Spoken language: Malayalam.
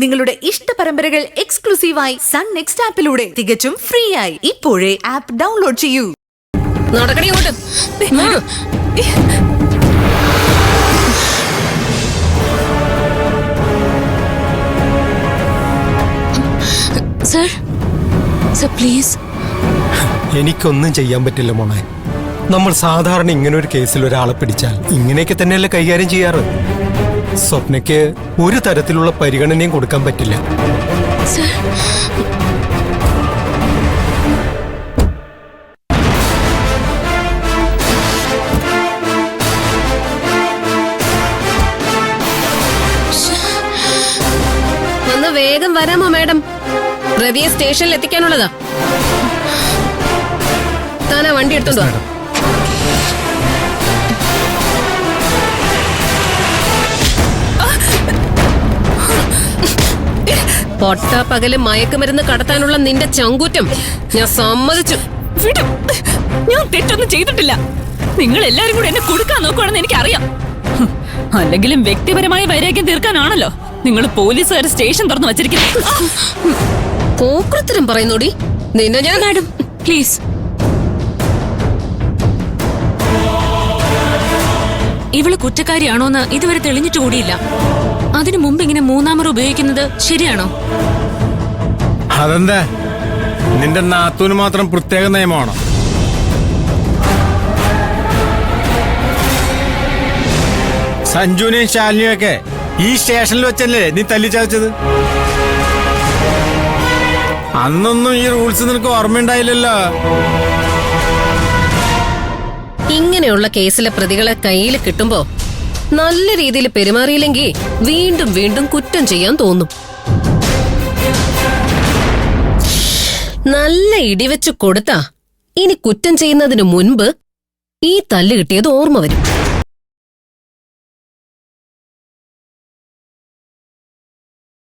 നിങ്ങളുടെ ഇഷ്ട പരമ്പരകൾ എക്സ്ക്ലൂസീവായി സൺ നെക്സ്റ്റ് ആപ്പിലൂടെ തികച്ചും ഫ്രീ ആയി ഇപ്പോഴേ ആപ്പ് ഡൗൺലോഡ് ചെയ്യൂ. പ്ലീസ്. എനിക്കൊന്നും ചെയ്യാൻ പറ്റില്ല മോളെ. നമ്മൾ സാധാരണ ഇങ്ങനെ ഒരു കേസിൽ ഒരാളെ പിടിച്ചാൽ ഇങ്ങനെയൊക്കെ തന്നെയല്ലേ കൈകാര്യം ചെയ്യാറ്. സ്വപ്നയ്ക്ക് ഒരു തരത്തിലുള്ള പരിഗണനയും കൊടുക്കാൻ പറ്റില്ല. ഒന്ന് വേഗം വരാമോ മാഡം? റവിയെ സ്റ്റേഷനിൽ എത്തിക്കാനുള്ളതാ. താനാ വണ്ടി എടുത്തോണ്ടോ? പൊട്ട പകല് മയക്കുമരുന്ന് കടത്താനുള്ള നിന്റെ ചങ്കൂറ്റം ഞാൻ സമ്മതിച്ചു. ഞാൻ തെറ്റൊന്നും ചെയ്തിട്ടില്ല. നിങ്ങൾ എല്ലാരും കൂടെ എന്നെ കൊടുക്കാൻ നോക്കുവാണെന്ന് എനിക്കറിയാം. അല്ലെങ്കിലും വ്യക്തിപരമായ വൈരാഗ്യം തീർക്കാനാണല്ലോ നിങ്ങൾ പോലീസുകാർ സ്റ്റേഷൻ തുറന്നു വച്ചിരിക്കുന്നത്. പോക്രത്തരം പറയുന്നോടി നിന്നെ ഞാൻ. Madam please. ഇവള് കുറ്റക്കാരിയാണോന്ന് ഇതുവരെ തെളിഞ്ഞിട്ട് കൂടിയില്ല. അതിനു മുമ്പ് ഇങ്ങനെ മൂന്നാമർ ഉപയോഗിക്കുന്നത് ശരിയാണോ? അതെന്താ നിന്റെ നാത്തൂന് മാത്രം പ്രത്യേക നിയമമാണോ? സഞ്ജുവിനെയും ശാലിനിയും ഒക്കെ ഈ സ്റ്റേഷനിൽ വെച്ചല്ലേ നീ തല്ലിച്ചതച്ചത്? അന്നൊന്നും ഈ റൂൾസ് നിനക്ക് ഓർമ്മയുണ്ടായില്ലല്ലോ. ഇങ്ങനെയുള്ള കേസിലെ പ്രതികളെ കയ്യിൽ കിട്ടുമ്പോ നല്ല രീതിയിൽ പെരുമാറിയില്ലെങ്കിൽ വീണ്ടും വീണ്ടും കുറ്റം ചെയ്യാൻ തോന്നും. നല്ല ഇടിവെച്ച് കൊടുത്താ ഇനി കുറ്റം ചെയ്യുന്നതിന് മുൻപ് ഈ തല്ല് കിട്ടിയത് ഓർമ്മ വരും.